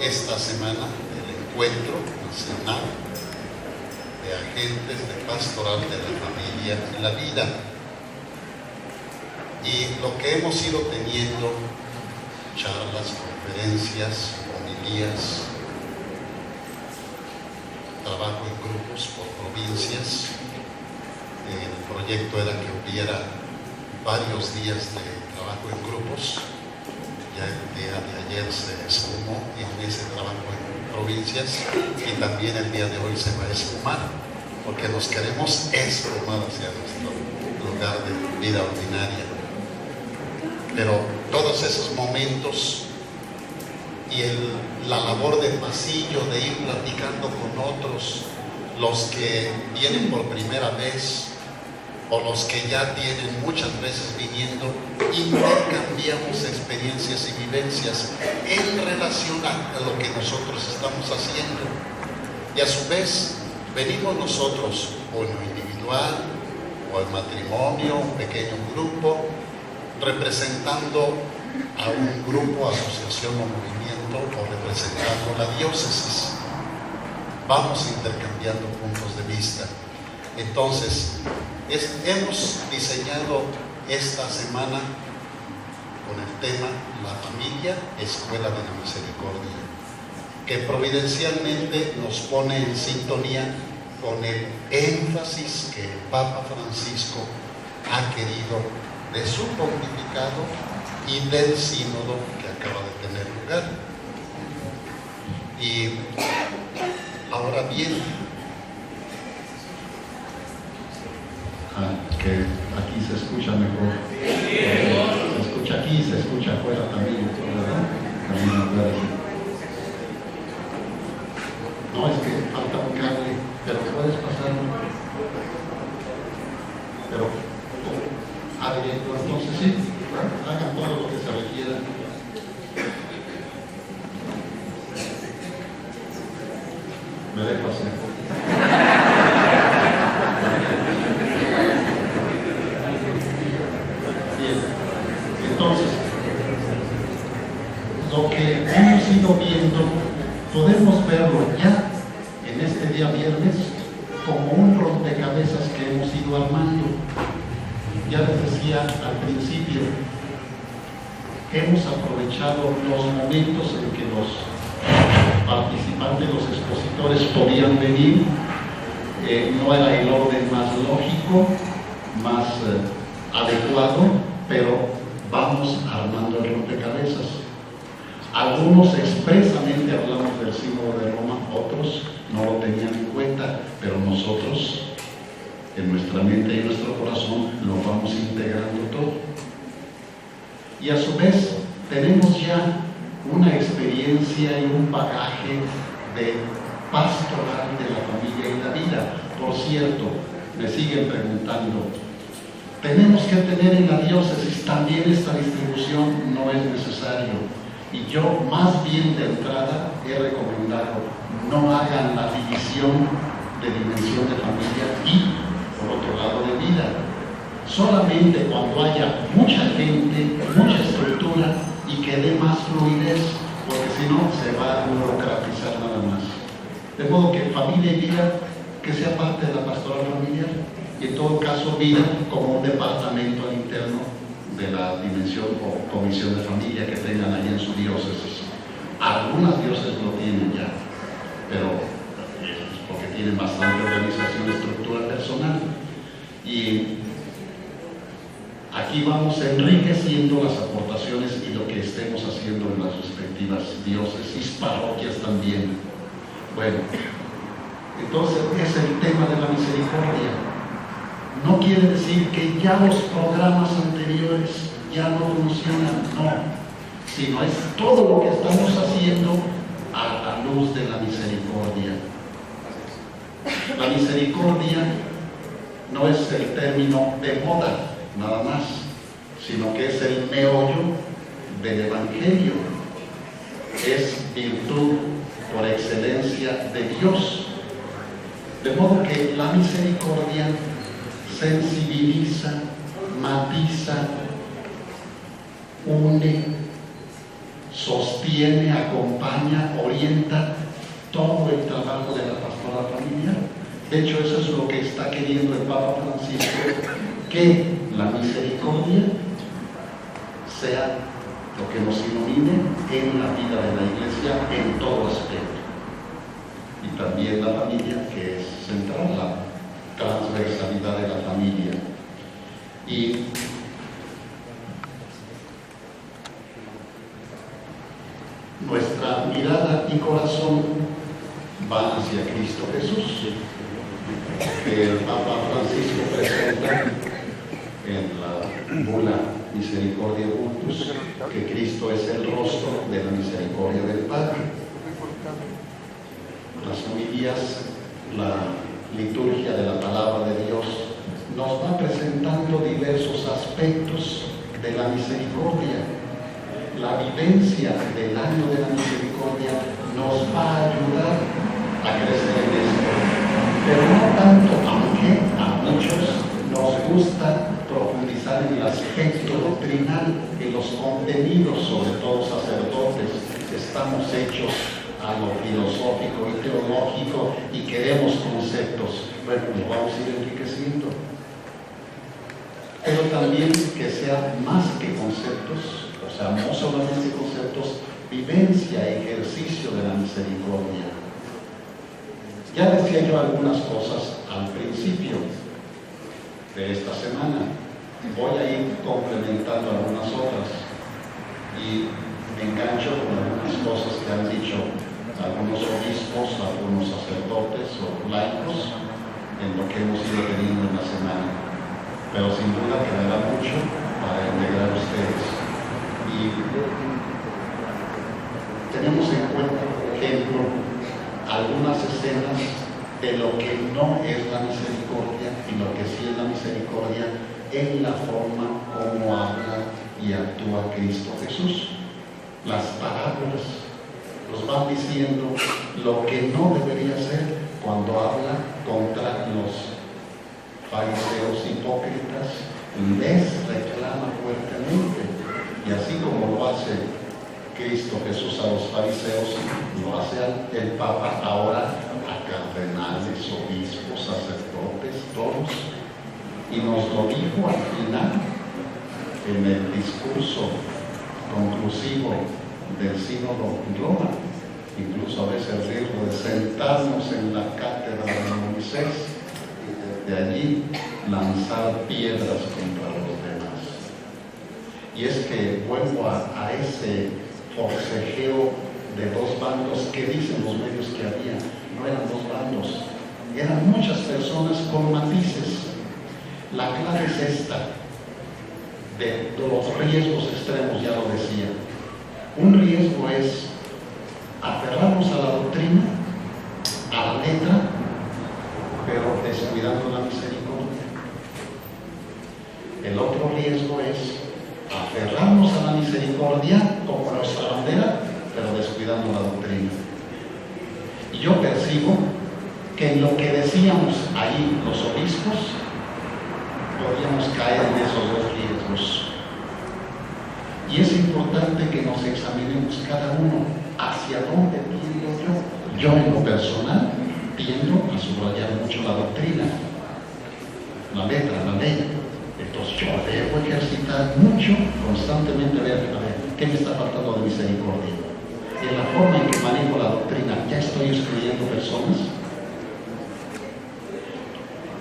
esta semana el encuentro nacional de agentes de pastoral de la familia y la vida. Y lo que hemos ido teniendo, charlas, conferencias, homilías, trabajo en grupos por provincias. El proyecto era que hubiera varios días de trabajo en grupos. Ya el día de ayer se esfumó en ese trabajo en provincias y también el día de hoy se va a esfumar, porque nos queremos esfumar hacia nuestro lugar de vida ordinaria. Pero todos esos momentos y la labor de pasillo, de ir platicando con otros, los que vienen por primera vez o los que ya tienen muchas veces viniendo, intercambiamos experiencias y vivencias en relación a lo que nosotros estamos haciendo. Y a su vez, venimos nosotros, o en lo individual, o en matrimonio, un pequeño grupo, representando a un grupo, asociación o movimiento, o representando la diócesis. Vamos intercambiando puntos de vista. Entonces, hemos diseñado esta semana con el tema La familia, escuela de la misericordia, que providencialmente nos pone en sintonía con el énfasis que el Papa Francisco ha querido de su pontificado y del sínodo que acaba de tener lugar. Y ahora bien, que aquí se escucha mejor. Se escucha aquí, se escucha afuera también, ¿verdad? También afuera, sí. No, es que falta un cable, pero puedes pasar. Pero, directo, entonces sí, hagan todo lo que se requiera. Me dejo hacer. Entonces, lo que hemos ido viendo, podemos verlo ya en este día viernes como un rompecabezas que hemos ido armando. Ya les decía al principio, hemos aprovechado los momentos en que los participantes, los expositores podían venir. No era el orden más lógico, más adecuado, pero vamos armando el rompecabezas. Algunos expresamente hablamos del símbolo de Roma, otros no lo tenían en cuenta, pero nosotros, en nuestra mente y en nuestro corazón, lo vamos integrando todo. Y a su vez, tenemos ya una experiencia y un bagaje de pastoral de la familia y la vida. Por cierto, me siguen preguntando, ¿tenemos que tener en la diócesis también esta distribución? No es necesario. Y yo más bien de entrada he recomendado, no hagan la división de dimensión de familia y, por otro lado, de vida. Solamente cuando haya mucha gente, mucha estructura y que dé más fluidez, porque si no se va a burocratizar nada más. De modo que familia y vida, que sea parte de la pastoral familiar, y en todo caso vida como un departamento al interno de la dimensión o comisión de familia que tengan ahí en su diócesis. Algunas diócesis lo tienen ya, pero es porque tienen bastante organización y estructura personal. Y aquí vamos enriqueciendo las aportaciones y lo que estemos haciendo en las respectivas diócesis, parroquias también. Bueno, entonces es el tema de la misericordia. No quiere decir que ya los programas anteriores ya no funcionan, no, sino es todo lo que estamos haciendo a la luz de la misericordia. La misericordia no es el término de moda, nada más, sino que es el meollo del Evangelio. Es virtud por excelencia de Dios. De modo que la misericordia sensibiliza, matiza, une, sostiene sostiene, acompaña, orienta todo el trabajo de la pastoral familiar. De hecho, eso es lo que está queriendo el Papa Francisco, que la misericordia sea lo que nos ilumine en la vida de la Iglesia en todo aspecto. Y también la familia, que es central, la transversalidad de la familia. Y nuestra mirada y corazón va hacia Cristo Jesús, que el Papa Francisco presenta en la bula Misericordia Vultus, que Cristo es el rostro de la misericordia del Padre. Las homilías, la liturgia de la palabra de Dios nos va presentando diversos aspectos de la misericordia. La vivencia del año de la misericordia nos va a ayudar a crecer en esto, pero no tanto, aunque a muchos nos gusta profundizar en el aspecto doctrinal, en los contenidos, sobre todo sacerdotes. Estamos hechos a lo filosófico y teológico y queremos conceptos. Bueno, lo vamos a ir enriqueciendo. Pero también que sea más que conceptos, o sea, no solamente conceptos, vivencia, ejercicio de la misericordia. Ya decía yo algunas cosas al principio de esta semana. Voy a ir complementando algunas otras y me engancho con algunas cosas que han dicho algunos obispos, algunos sacerdotes o laicos en lo que hemos ido teniendo en la semana. Pero sin duda quedará mucho para integrar a ustedes. Y tenemos en cuenta, por ejemplo, algunas escenas de lo que no es la misericordia y lo que sí es la misericordia en la forma como habla y actúa Cristo Jesús. Las parábolas nos van diciendo lo que no debería ser cuando habla contra los fariseos hipócritas, les reclama fuertemente. Y así como lo hace Cristo Jesús a los fariseos, lo hace el Papa ahora a cardenales, obispos, sacerdotes, todos. Y nos lo dijo al final, en el discurso conclusivo del Sínodo en Roma, incluso a veces el riesgo de sentarnos en la cátedra de Moisés y desde allí lanzar piedras contra los demás. Y es que vuelvo a ese forcejeo de dos bandos que dicen los medios que había. No eran dos bandos, eran muchas personas con matices. La clave es esta, de los riesgos extremos, ya lo decía. Un riesgo es aferrarnos a la doctrina, a la letra, pero descuidando la misericordia. El otro riesgo es aferrarnos a la misericordia como nuestra bandera, pero descuidando la doctrina. Y yo percibo que en lo que decíamos ahí los obispos, podríamos caer en esos dos riesgos. Y es importante que nos examinemos cada uno hacia dónde tiendo yo. Yo en lo personal tiendo a subrayar mucho la doctrina, la letra, la ley. Entonces yo debo ejercitar mucho, constantemente ver, a ver, ¿qué me está faltando de misericordia? Y en la forma en que manejo la doctrina, ¿ya estoy excluyendo personas?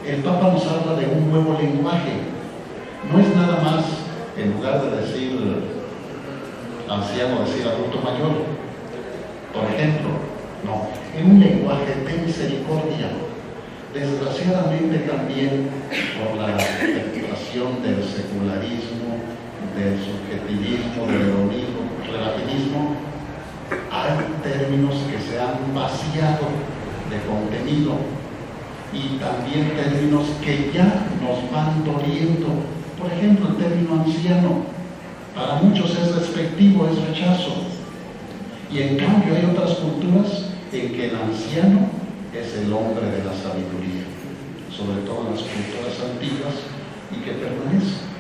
El Papa nos habla de un nuevo lenguaje. No es nada más, en lugar de decir anciano, decir adulto mayor, por ejemplo. No, en un lenguaje de misericordia. Desgraciadamente también por la explotación del secularismo, del subjetivismo, del relativismo, hay términos que se han vaciado de contenido y también términos que ya nos van doliendo. Por ejemplo, el término anciano, para muchos es despectivo, es rechazo. Y en cambio hay otras culturas en que el anciano es el hombre de la sabiduría, sobre todo en las culturas antiguas y que permanece.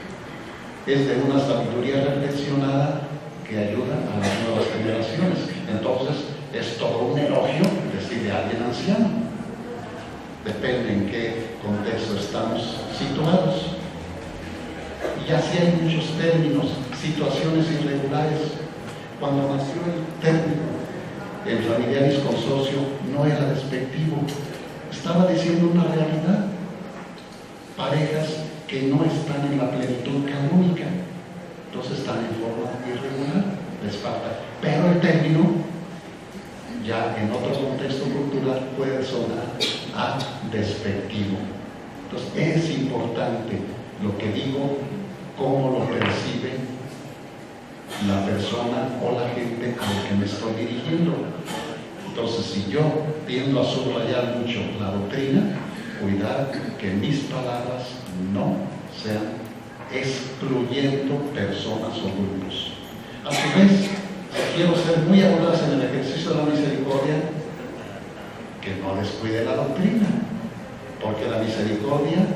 Es de una sabiduría reflexionada que ayuda a las nuevas generaciones. Entonces, es todo un elogio decirle a alguien anciano. Depende en qué contexto estamos situados. Y así hay muchos términos, situaciones irregulares. Cuando nació el término el Familiaris Consortio no era despectivo, estaba diciendo una realidad. Parejas que no están en la plenitud canónica, entonces están en forma irregular, les falta. Pero el término, ya en otro contexto cultural, puede sonar a despectivo. Entonces es importante lo que digo, cómo lo percibe la persona o la gente a la que me estoy dirigiendo. Entonces, si yo tiendo a subrayar mucho la doctrina, cuidar que mis palabras no sean excluyendo personas o grupos. A su vez, si quiero ser muy audaz en el ejercicio de la misericordia, que no descuide la doctrina, porque la misericordia,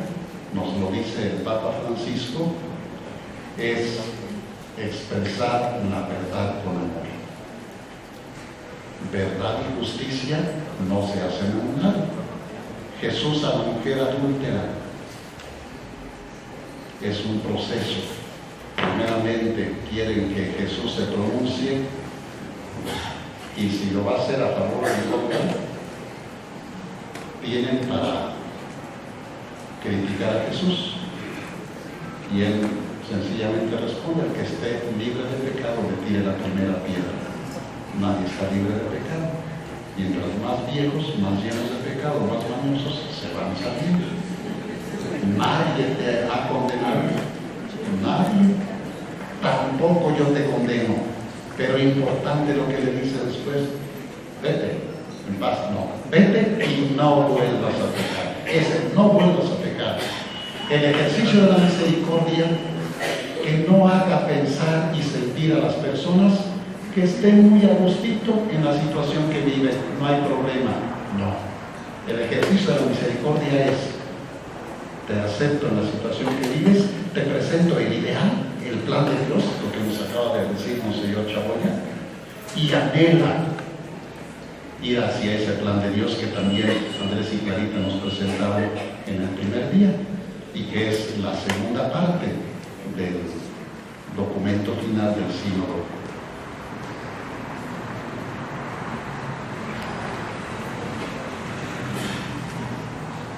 nos lo dice el Papa Francisco, es expresar la verdad con amor. Verdad y justicia no se hacen a un lado. Jesús a la mujer adúltera es un proceso. Primeramente quieren que Jesús se pronuncie, y si lo va a hacer a favor o en contra, tienen para criticar a Jesús, y él sencillamente responde: el que esté libre de pecado le tire la primera piedra. Nadie está libre de pecado. Mientras más viejos, más llenos de pecado, más mañosos, se van saliendo. Nadie te ha condenado, nadie. Tampoco yo te condeno, pero importante lo que le dice después: vete, en paz. No, vete y no vuelvas a pecar. Ese no vuelvas a pecar. El ejercicio de la misericordia, que no haga pensar y sentir a las personas que estén muy a gustito en la situación que viven, no hay problema. No. El ejercicio de la misericordia es: te acepto en la situación que vives, te presento el ideal, el plan de Dios, lo que nos acaba de decir Monseñor Chaboya, y anhela ir hacia ese plan de Dios que también Andrés y Clarita nos presentaron en el primer día, y que es la segunda parte del documento final del sínodo.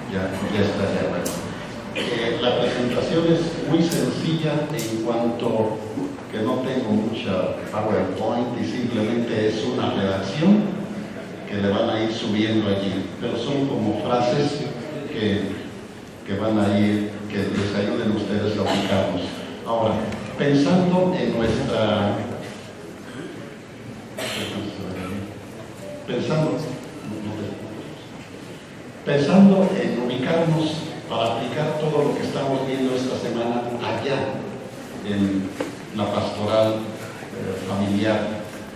Ya está, ya bueno. La presentación es muy sencilla en cuanto que no tengo mucha PowerPoint, y simplemente es una redacción que le van a ir subiendo allí, pero son como frases que van a ir, que les ayuden a ustedes a ubicarnos. Ahora, pensando en pensando en ubicarnos para aplicar todo lo que estamos viendo esta semana allá en la pastoral familiar,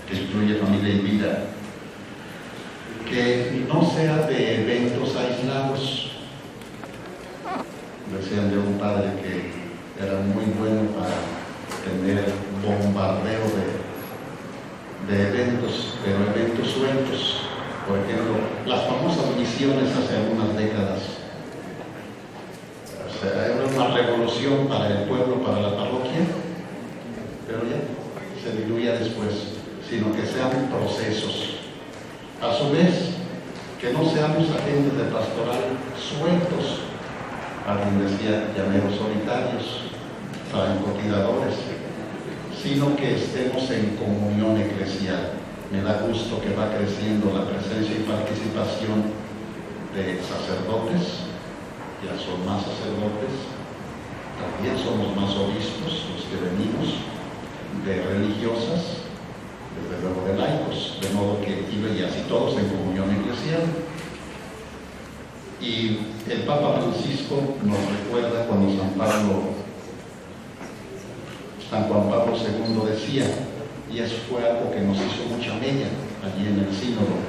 que incluye familia y vida, que no sea de eventos aislados. Decían de un padre que era muy bueno para tener bombardeo de eventos, pero eventos sueltos. Por ejemplo, las famosas misiones hace algunas décadas. O sea, era una revolución para el pueblo, para la parroquia, pero ya se diluía después, sino que sean procesos. A su vez, que no seamos agentes de pastoral sueltos. Alguien decía llameros solitarios, francotiradores, sino que estemos en comunión eclesial. Me da gusto que va creciendo la presencia y participación de sacerdotes. Ya son más sacerdotes, también somos más obispos los que venimos, de religiosas, desde luego de laicos, de modo que y así todos en comunión eclesial. Y el Papa Francisco nos recuerda cuando San Juan Pablo II decía, y eso fue algo que nos hizo mucha mella allí en el sínodo: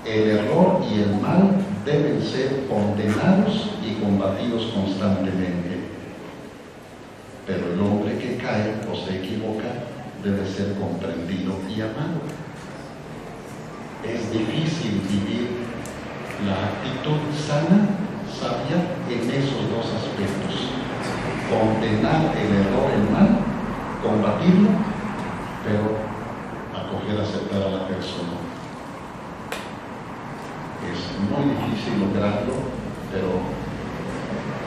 el error y el mal deben ser condenados y combatidos constantemente, pero el hombre que cae o se equivoca debe ser comprendido y amado. Es difícil vivir la actitud sana, sabia, en esos dos aspectos. Condenar el error, el mal, combatirlo, pero acoger, aceptar a la persona. Es muy difícil lograrlo, pero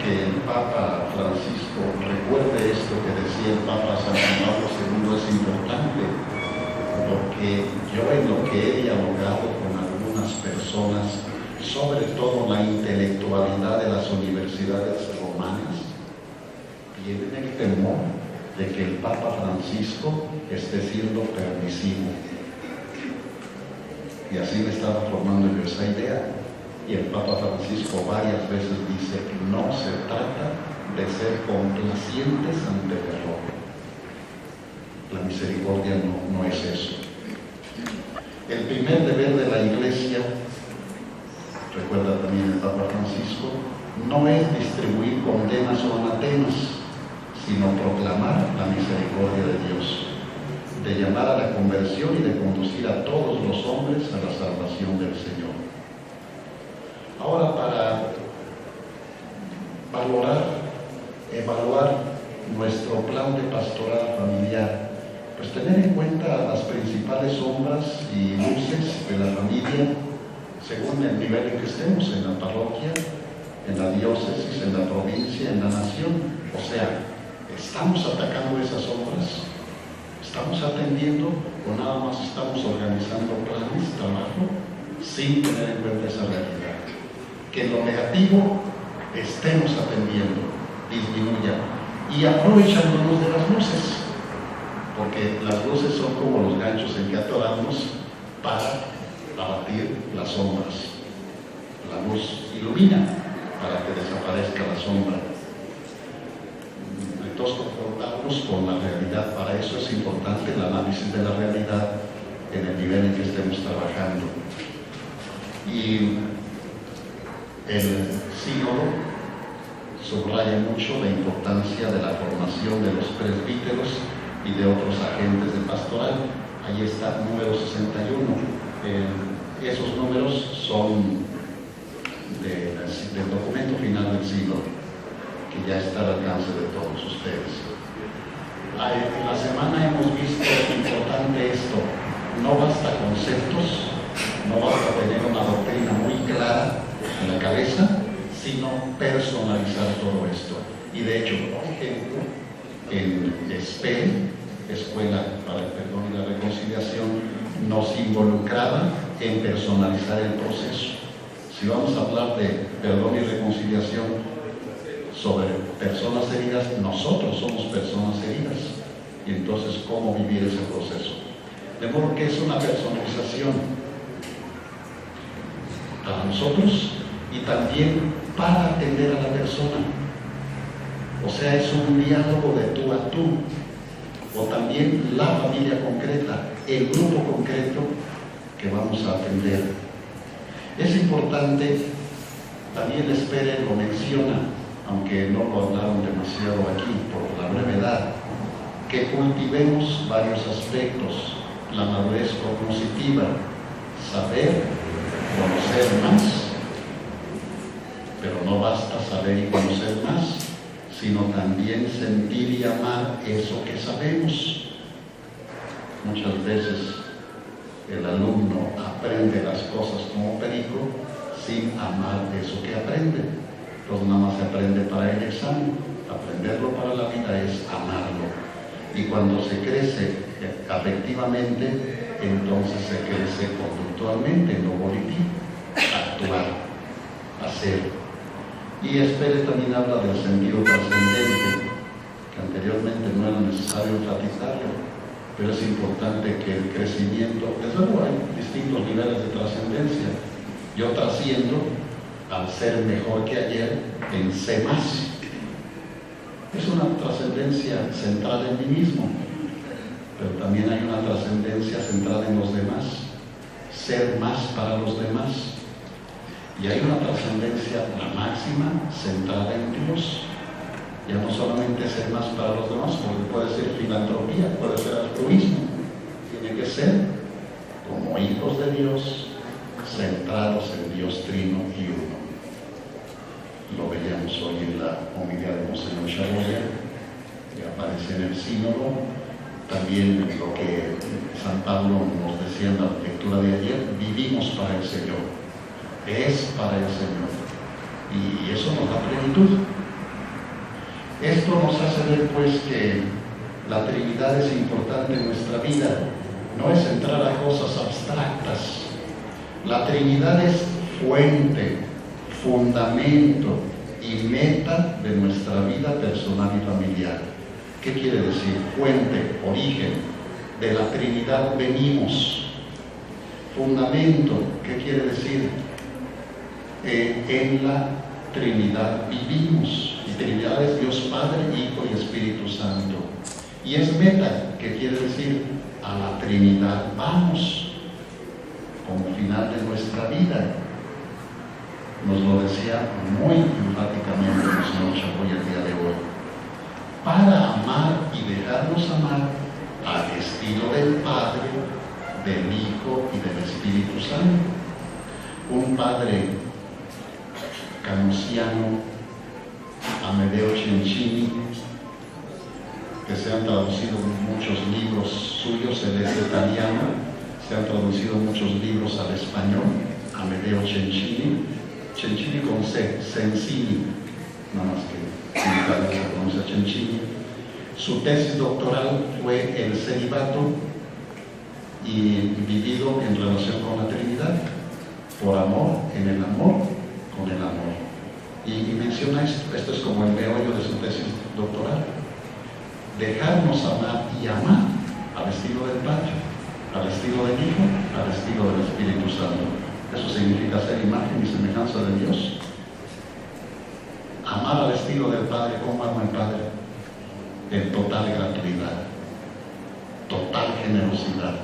que el Papa Francisco recuerde esto que decía el Papa San Pablo II es importante, porque yo en lo que he dialogado con algunas personas, sobre todo la intelectualidad de las universidades romanas, tienen el temor de que el Papa Francisco esté siendo permisivo. Y así me estaba formando yo esa idea. Y el Papa Francisco varias veces dice que no se trata de ser complacientes ante el error. La misericordia no es eso. El primer deber de la Iglesia, recuerda también el Papa Francisco, no es distribuir condenas o anatemas, sino proclamar la misericordia de Dios, de llamar a la conversión y de conducir a todos los hombres a la salvación del Señor. Ahora, para evaluar nuestro plan de pastoral familiar, pues tener en cuenta las principales sombras y luces de la familia según el nivel en que estemos, en la parroquia, en la diócesis, en la provincia, en la nación. O sea, ¿estamos atacando esas sombras? ¿Estamos atendiendo o nada más estamos organizando planes, trabajo, sin tener en cuenta esa realidad? Que en lo negativo estemos atendiendo, disminuya y aprovechándonos de las luces, porque las luces son como los ganchos en que atoramos para abatir las sombras. La luz ilumina para que desaparezca la sombra. Entonces, confrontarnos con la realidad. Para eso es importante el análisis de la realidad en el nivel en que estemos trabajando. Y el sínodo subraya mucho la importancia de la formación de los presbíteros y de otros agentes de pastoral. Ahí está el número 61. Esos números son del documento final del sínodo, que ya está al alcance de todos ustedes. En la semana hemos visto importante esto. No basta conceptos, no basta tener una doctrina muy clara en la cabeza, sino personalizar todo esto. Y de hecho, por ejemplo, en ESPE, Escuela para el Perdón y la Reconciliación, nos involucraba en personalizar el proceso. Si vamos a hablar de perdón y reconciliación sobre personas heridas, nosotros somos personas heridas. Y entonces, ¿cómo vivir ese proceso? De modo que es una personalización para nosotros y también para atender a la persona. O sea, es un diálogo de tú a tú. O también la familia concreta, el grupo concreto que vamos a atender. Es importante, también Espere lo menciona, aunque no lo hablaron demasiado aquí por la brevedad, que cultivemos varios aspectos: la madurez cognitiva, saber, conocer más, pero no basta saber y conocer más, sino también sentir y amar eso que sabemos. Muchas veces el alumno aprende las cosas como perico sin amar eso que aprende. Entonces nada más se aprende para el examen. Aprenderlo para la vida es amarlo. Y cuando se crece afectivamente, entonces se crece conductualmente, no volitivo, actuar, hacer. Y Espere también habla del sentido trascendente, que anteriormente no era necesario enfatizarlo, pero es importante que el crecimiento, desde luego hay distintos niveles de trascendencia. Yo trasciendo al ser mejor que ayer en sé más. Es una trascendencia centrada en mí mismo, pero también hay una trascendencia centrada en los demás, ser más para los demás. Y hay una trascendencia, la máxima, centrada en Dios. Ya no solamente ser más para los demás, porque puede ser filantropía, puede ser altruismo. Tiene que ser como hijos de Dios, centrados en Dios Trino y Uno. Lo veíamos hoy en la homilía de Monseñor Chagoya, que aparece en el sínodo. También lo que San Pablo nos decía en la lectura de ayer: vivimos para el Señor, es para el Señor, y eso nos da plenitud. Esto nos hace ver pues que la Trinidad es importante en nuestra vida, no es entrar a cosas abstractas. La Trinidad es fuente, fundamento y meta de nuestra vida personal y familiar. ¿Qué quiere decir? Fuente, origen. De la Trinidad venimos. Fundamento, ¿qué quiere decir? En la Trinidad vivimos. Y Trinidad es Dios Padre, Hijo y Espíritu Santo. Y es meta, ¿qué quiere decir? A la Trinidad vamos, como final de nuestra vida. Nos lo decía muy enfáticamente el Señor Chagoya el día de hoy. Para amar y dejarnos amar al estilo del Padre, del Hijo y del Espíritu Santo. Un padre canusiano, Amedeo Cencini, que se han traducido muchos libros suyos, él es italiano, se han traducido muchos libros al español. Amedeo Cencini, Cencini con C, Cencini, nada más que en italiano se pronuncia Cencini. Su tesis doctoral fue el celibato y vivido en relación con la Trinidad, por amor, en el amor, con el amor. Y menciona esto es como el meollo de su tesis doctoral: dejarnos amar y amar al estilo del Padre, al estilo del Hijo, al estilo del Espíritu Santo. Eso significa ser imagen y semejanza de Dios. Amar al estilo del Padre. ¿Cómo ama el Padre? En total gratuidad, total generosidad,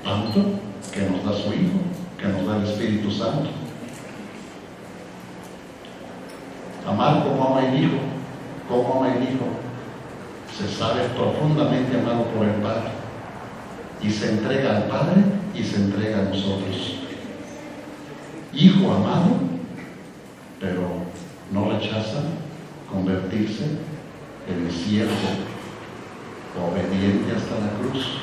tanto que nos da su Hijo, que nos da el Espíritu Santo. Amar como ama el Hijo. ¿Cómo ama el Hijo? Se sabe profundamente amado por el Padre y se entrega al Padre y se entrega a nosotros. Hijo amado, pero no rechaza convertirse en el siervo obediente hasta la cruz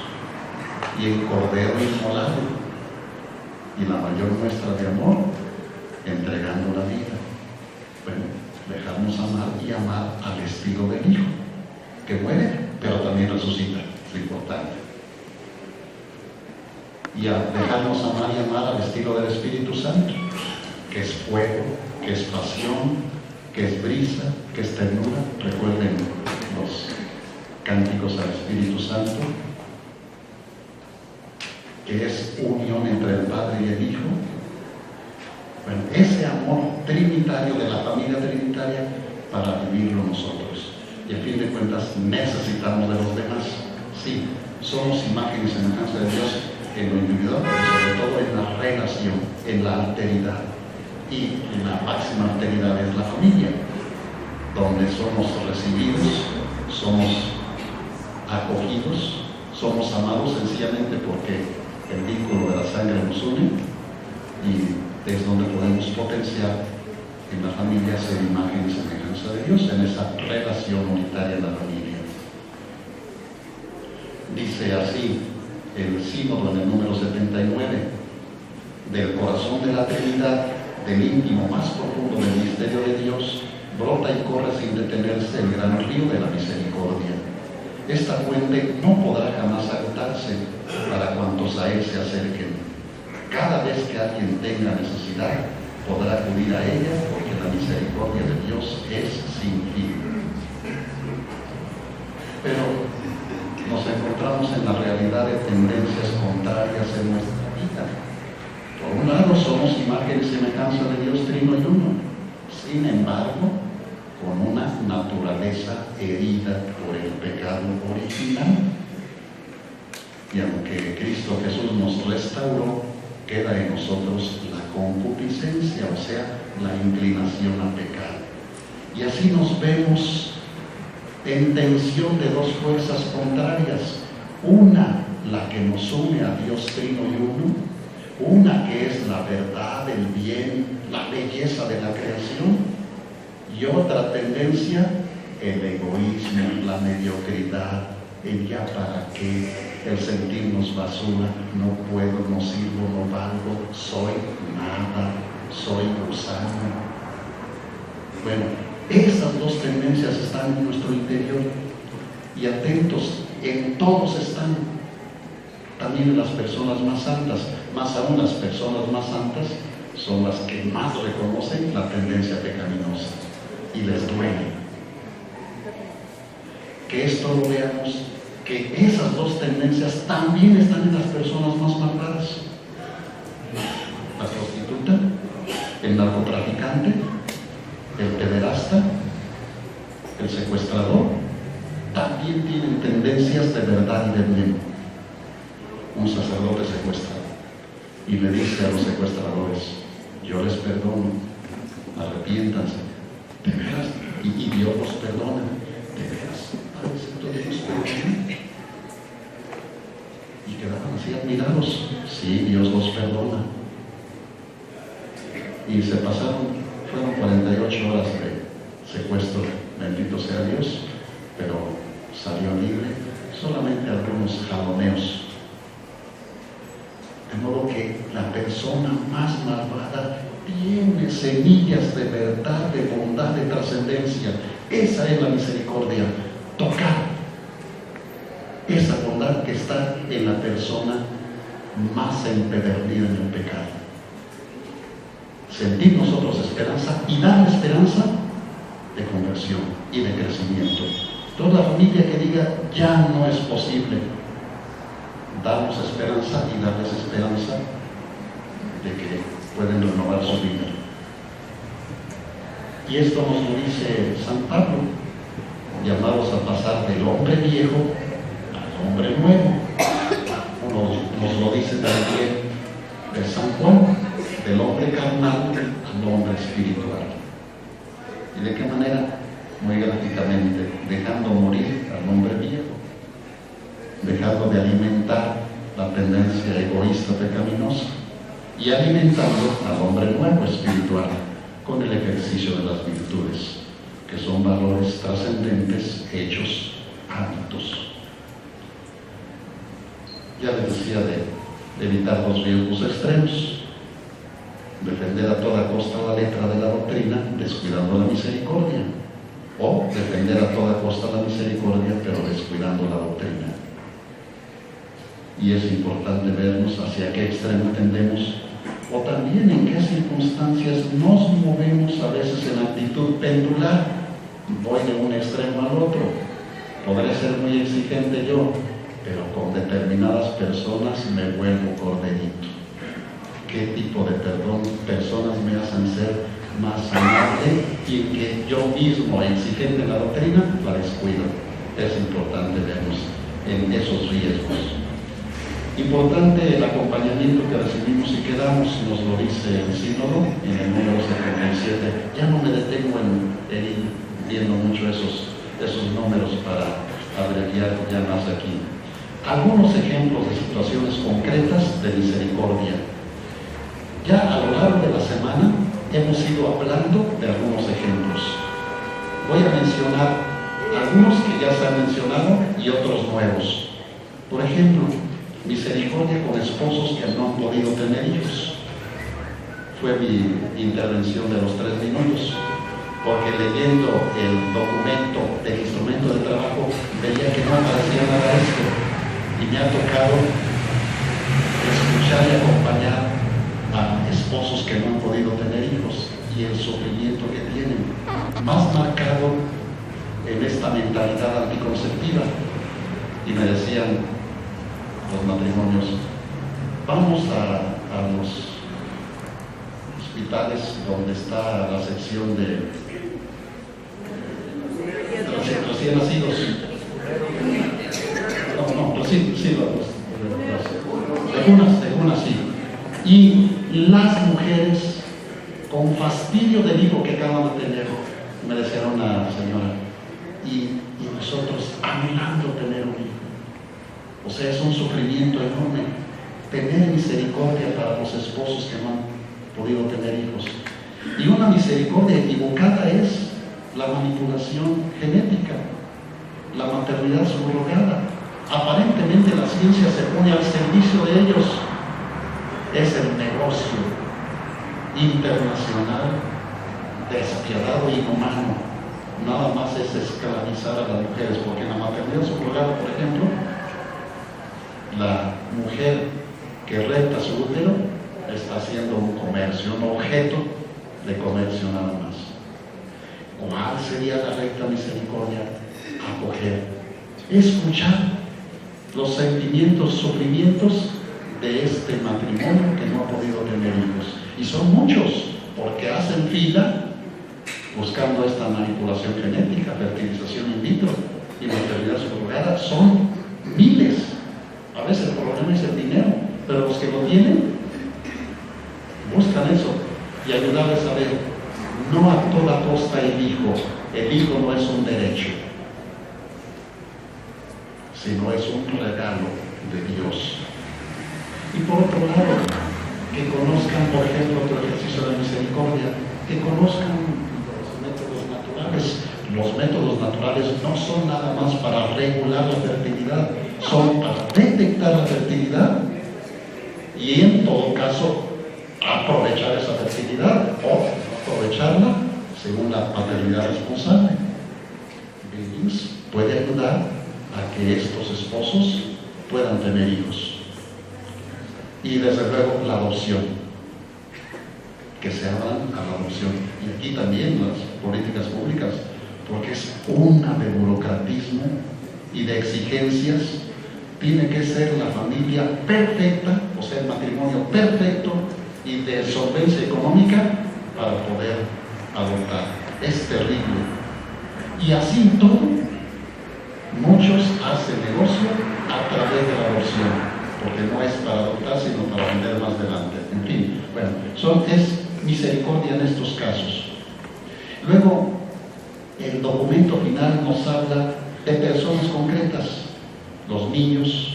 y el cordero inmolado, y la mayor muestra de amor, entregando la vida. Bueno, dejarnos amar y amar al estilo del Hijo, que muere, pero también resucita, es importante. Y a dejarnos amar y amar al estilo del Espíritu Santo, que es fuego, que es pasión, que es brisa, que es ternura. Recuerden los cánticos al Espíritu Santo, que es unión entre el Padre y el Hijo. Bueno, ese amor trinitario de la familia trinitaria, para vivirlo nosotros. Y a fin de cuentas necesitamos de los demás. Sí, somos imagen y semejanza de Dios en lo individual, pero sobre todo en la relación, en la alteridad. Y la máxima alteridad es la familia, donde somos recibidos, somos acogidos, somos amados sencillamente porque el vínculo de la sangre nos une, y es donde podemos potenciar en la familia ser imagen y semejanza de Dios, en esa relación unitaria de la familia. Dice así el sínodo en el número 79: del corazón de la Trinidad, del íntimo más profundo del misterio de Dios, brota y corre sin detenerse el gran río de la misericordia. Esta fuente no podrá jamás agotarse para cuantos a él se acerquen. Cada vez que alguien tenga necesidad, podrá acudir a ella, porque la misericordia de Dios es sin fin. Pero nos encontramos en la realidad de tendencias contrarias en nuestra vida. Por un lado, somos imagen y semejanza de Dios Trino y Uno, sin embargo, con una naturaleza herida por el pecado original. Y aunque Cristo Jesús nos restauró, queda en nosotros la concupiscencia, o sea, la inclinación a pecar. Y así nos vemos en tensión de dos fuerzas contrarias. Una, la que nos une a Dios Trino y Uno. Una que es la verdad, el bien, la belleza de la creación. Y otra tendencia, el egoísmo, la mediocridad, el ya para qué, el sentirnos basura, no puedo, no sirvo, no valgo, soy nada, soy gusano. Bueno, esas dos tendencias están en nuestro interior y atentos, en todos están, también en las personas más santas, más aún las personas más santas son las que más reconocen la tendencia pecaminosa y les duele. Que esto lo veamos, que esas dos tendencias también están en las personas más malvadas. La prostituta, el narcotraficante, el pederasta, el secuestrador, también tienen tendencias de verdad y de bien. Un sacerdote secuestra y le dice a los secuestradores: yo les perdono, arrepiéntanse, de veras, y Dios los perdona, de veras, entonces los perdona. Y quedaban así admirados: sí, Dios los perdona. Y se pasaron, fueron 48 horas de secuestro, bendito sea Dios, pero salió libre, solamente algunos jaloneos. De modo que la persona más malvada tiene semillas de verdad, de bondad, de trascendencia. Esa es la misericordia, tocar esa bondad que está en la persona más empedernida en el pecado. Sentir nosotros esperanza y dar esperanza de conversión y de crecimiento. Toda familia que diga ya no es posible, darnos esperanza y darles esperanza de que pueden renovar su vida. Y esto nos lo dice San Pablo, llamados a pasar del hombre viejo al hombre nuevo. Nos lo dice también de San Juan, del hombre carnal al hombre espiritual. ¿Y de qué manera? Muy gráficamente, dejando morir al hombre viejo, dejando de alimentar la tendencia egoísta pecaminosa y alimentando al hombre nuevo espiritual con el ejercicio de las virtudes, que son valores trascendentes hechos hábitos. Ya les decía de evitar los riesgos extremos, defender a toda costa la letra de la doctrina descuidando la misericordia, o defender a toda costa la misericordia pero descuidando la doctrina. Y es importante vernos hacia qué extremo tendemos, o también en qué circunstancias nos movemos a veces en actitud pendular. Voy de un extremo al otro. Podré ser muy exigente yo, pero con determinadas personas me vuelvo corderito. ¿Qué tipo de personas me hacen ser más amable y en que yo mismo, exigente en la doctrina, la descuido? Es importante vernos en esos riesgos. Importante el acompañamiento que recibimos y que damos, nos lo dice el sínodo en el número 77. Ya no me detengo en ir viendo mucho esos números para abreviar ya más aquí. Algunos ejemplos de situaciones concretas de misericordia. Ya a lo largo de la semana hemos ido hablando de algunos ejemplos. Voy a mencionar algunos que ya se han mencionado y otros nuevos. Por ejemplo, misericordia con esposos que no han podido tener hijos. Fue mi intervención de los 3 minutos, porque leyendo el documento del instrumento de trabajo veía que no aparecía nada de esto, y me ha tocado escuchar y acompañar a esposos que no han podido tener hijos y el sufrimiento que tienen, más marcado en esta mentalidad anticonceptiva. Y me decían los matrimonios: vamos a los hospitales donde está la sección de los recién nacidos. Algunas sí. Y las mujeres con fastidio del hijo que acaban de tener Me decía una señora, y nosotros anhelando tener un hijo. O sea, es un sufrimiento enorme. Tener misericordia para los esposos que no han podido tener hijos. Y una misericordia equivocada es la manipulación genética, la maternidad subrogada. Aparentemente la ciencia se pone al servicio de ellos. Es el negocio internacional despiadado e inhumano. Nada más es esclavizar a las mujeres, porque en la maternidad subrogada, por ejemplo, la mujer que renta su útero está haciendo un comercio, un objeto de comercio nada más. ¿Cuál sería la recta misericordia? Acoger, escuchar los sentimientos, sufrimientos de este matrimonio que no ha podido tener hijos. Y son muchos, porque hacen fila buscando esta manipulación genética, fertilización in vitro y maternidad subrogada. Son miles. A veces el problema es el dinero, pero los que lo tienen buscan eso y ayudarles a ver, no a toda costa el hijo no es un derecho, sino es un regalo de Dios. Y por otro lado, que conozcan, por ejemplo, otro ejercicio de misericordia, que conozcan los métodos naturales. Los métodos naturales no son nada más para regular la fertilidad, son para detectar la fertilidad y en todo caso aprovechar esa fertilidad o aprovecharla según la paternidad responsable. Billings puede ayudar a que estos esposos puedan tener hijos. Y desde luego la adopción, que se abran a la adopción. Y aquí también las políticas públicas, porque es una de burocratismo y de exigencias. Tiene que ser la familia perfecta, o sea, el matrimonio perfecto y de solvencia económica para poder adoptar. Es terrible. Y así todo, muchos hacen negocio a través de la adopción, porque no es para adoptar, sino para vender más adelante. En fin, bueno, es misericordia en estos casos. Luego, el documento final nos habla de personas concretas. Los niños,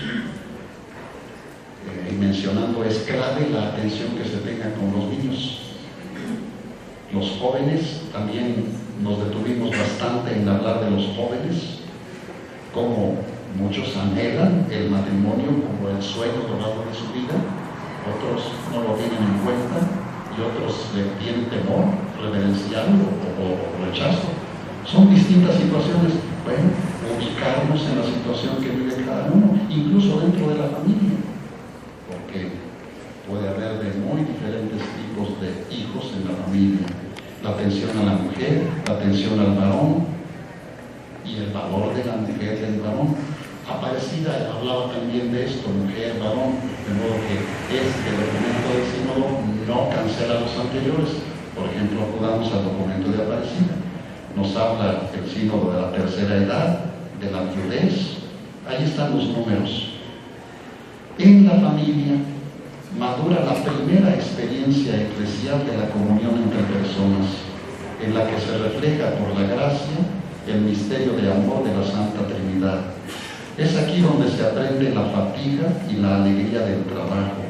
y mencionando, es clave la atención que se tenga con los niños. Los jóvenes, también nos detuvimos bastante en hablar de los jóvenes, como muchos anhelan el matrimonio como el sueño dorado de su vida, otros no lo tienen en cuenta y otros le tienen temor reverencial o rechazo. Son distintas situaciones. Bueno, ubicarnos en la situación que vive cada uno, incluso dentro de la familia, porque puede haber de muy diferentes tipos de hijos en la familia. La atención a la mujer, la atención al varón y el valor de la mujer y del varón. Aparecida hablaba también de esto, mujer, varón, de modo que este documento del sínodo no cancela los anteriores. Por ejemplo, acudamos al documento de Aparecida. Nos habla el sínodo de la tercera edad, de la viudez. Ahí están los números. En la familia madura la primera experiencia eclesial de la comunión entre personas, en la que se refleja por la gracia el misterio de amor de la Santa Trinidad. Es aquí donde se aprende la fatiga y la alegría del trabajo,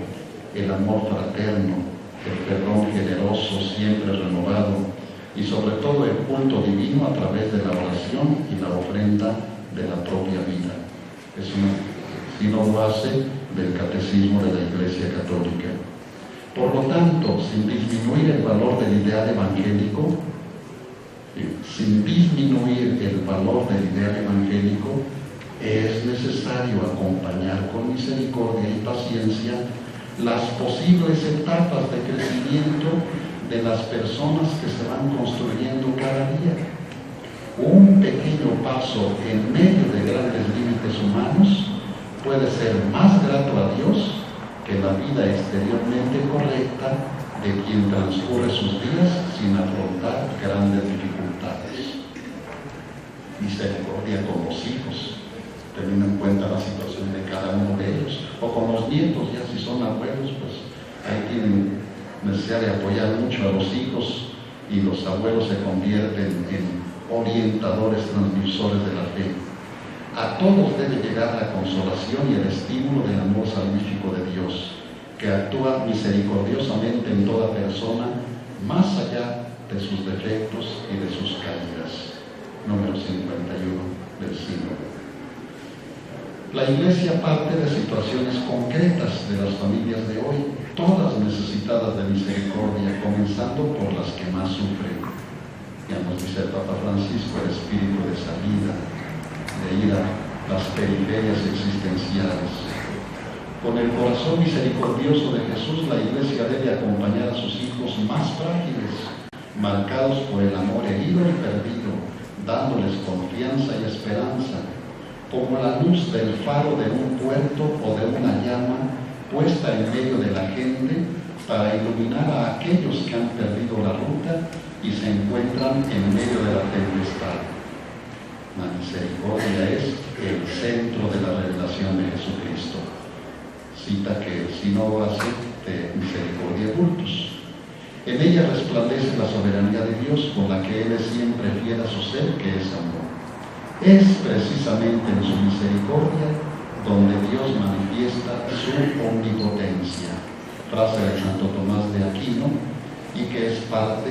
el amor fraterno, el perdón generoso siempre renovado y sobre todo el culto divino a través de la oración y la ofrenda de la propia vida. Es una sínodo base del Catecismo de la Iglesia Católica. Por lo tanto, sin disminuir el valor del ideal evangélico, es necesario acompañar con misericordia y paciencia las posibles etapas de crecimiento de las personas que se van construyendo cada día. Un pequeño paso en medio de grandes límites humanos puede ser más grato a Dios que la vida exteriormente correcta de quien transcurre sus días sin afrontar grandes dificultades. Misericordia con los hijos, teniendo en cuenta la situación de cada uno de ellos, o con los nietos, ya si son abuelos, pues ahí tienen necesidad de apoyar mucho a los hijos y los abuelos se convierten en orientadores, transmisores de la fe. A todos debe llegar la consolación y el estímulo del amor salvífico de Dios, que actúa misericordiosamente en toda persona, más allá de sus defectos y de sus caídas. Número 51 del sínodo. La Iglesia parte de situaciones concretas de las familias de hoy, todas necesitadas de misericordia, comenzando por las que más sufren. Ya nos dice el Papa Francisco, el espíritu de salida, de ir a las periferias existenciales. Con el corazón misericordioso de Jesús, la Iglesia debe acompañar a sus hijos más frágiles, marcados por el amor herido y perdido, dándoles confianza y esperanza, como la luz del faro de un puerto o de una llama puesta en medio de la gente para iluminar a aquellos que han perdido la ruta y se encuentran en medio de la tempestad. La misericordia es el centro de la revelación de Jesucristo. Cita que el sínodo hace de Misericordia Vultus. En ella resplandece la soberanía de Dios, con la que Él es siempre fiel a su ser, que es amor. Es precisamente en su misericordia donde Dios manifiesta su omnipotencia, frase de Santo Tomás de Aquino, y que es parte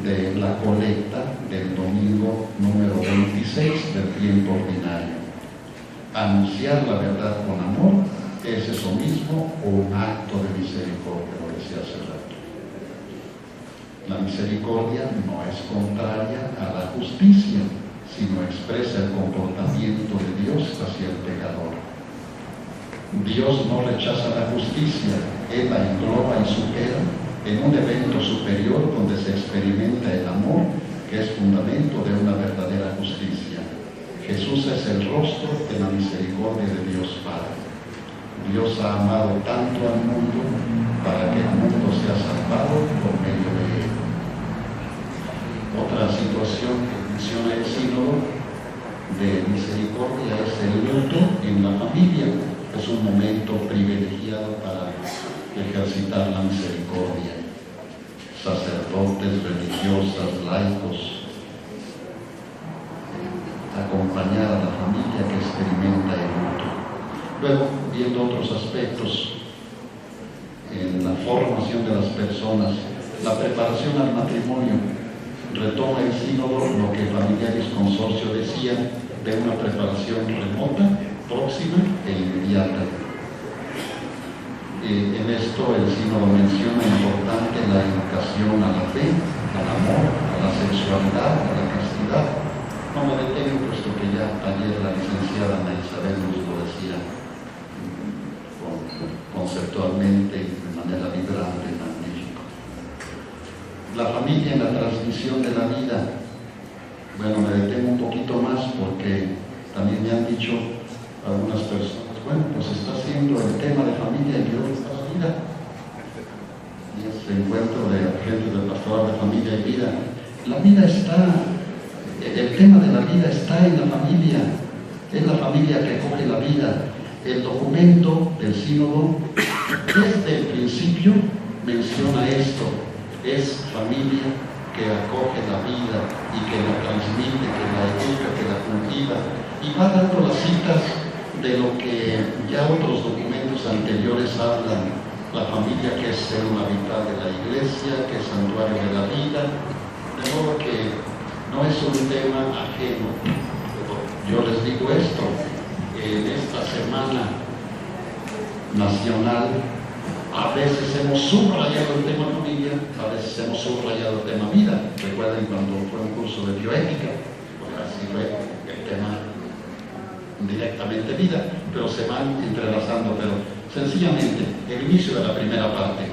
de la colecta del domingo número 26 del tiempo ordinario. Anunciar la verdad con amor es eso mismo un acto de misericordia, lo decía hace rato. La misericordia no es contraria a la justicia, sino expresa el comportamiento de Dios hacia el pecador. Dios no rechaza la justicia, Él la engloba y supera en un evento superior donde se experimenta el amor, que es fundamento de una verdadera justicia. Jesús es el rostro de la misericordia de Dios Padre. Dios ha amado tanto al mundo para que el mundo sea salvado por medio de Él. Otra situación que menciona el sínodo de misericordia es el luto en la familia. Es un momento privilegiado para ejercitar la misericordia. Sacerdotes, religiosas, laicos, acompañar a la familia que experimenta el luto. Luego, viendo otros aspectos en la formación de las personas, la preparación al matrimonio, retoma el sínodo lo que Familiaris Consorcio decía de una preparación remota, próxima e inmediata. En esto el sínodo menciona importante la educación a la fe, al amor, a la sexualidad, a la castidad. No me detengo, puesto que ya ayer la licenciada Ana Isabel nos lo decía conceptualmente, de manera vibrante y magnífica. La familia en la transmisión de la vida. Bueno, me detengo un poquito más porque también me han dicho algunas personas, bueno, pues está haciendo el tema de familia y yo esta vida. Y ese encuentro de gente del pastoral de familia y vida. La vida está, el tema de la vida está en la familia. Es la familia que coge la vida. El documento del sínodo, desde el principio, menciona esto. Es familia que acoge la vida y que la transmite, que la educa, que la cultiva, y va dando las citas de lo que ya otros documentos anteriores hablan. La familia que es célula vital de la Iglesia, que es santuario de la vida, de modo que no es un tema ajeno. Yo les digo esto, en esta semana nacional, a veces hemos subrayado el tema familia, a veces hemos subrayado el tema vida. Recuerden cuando fue un curso de bioética, porque así fue el tema directamente vida, pero se van entrelazando. Pero sencillamente, el inicio de la primera parte,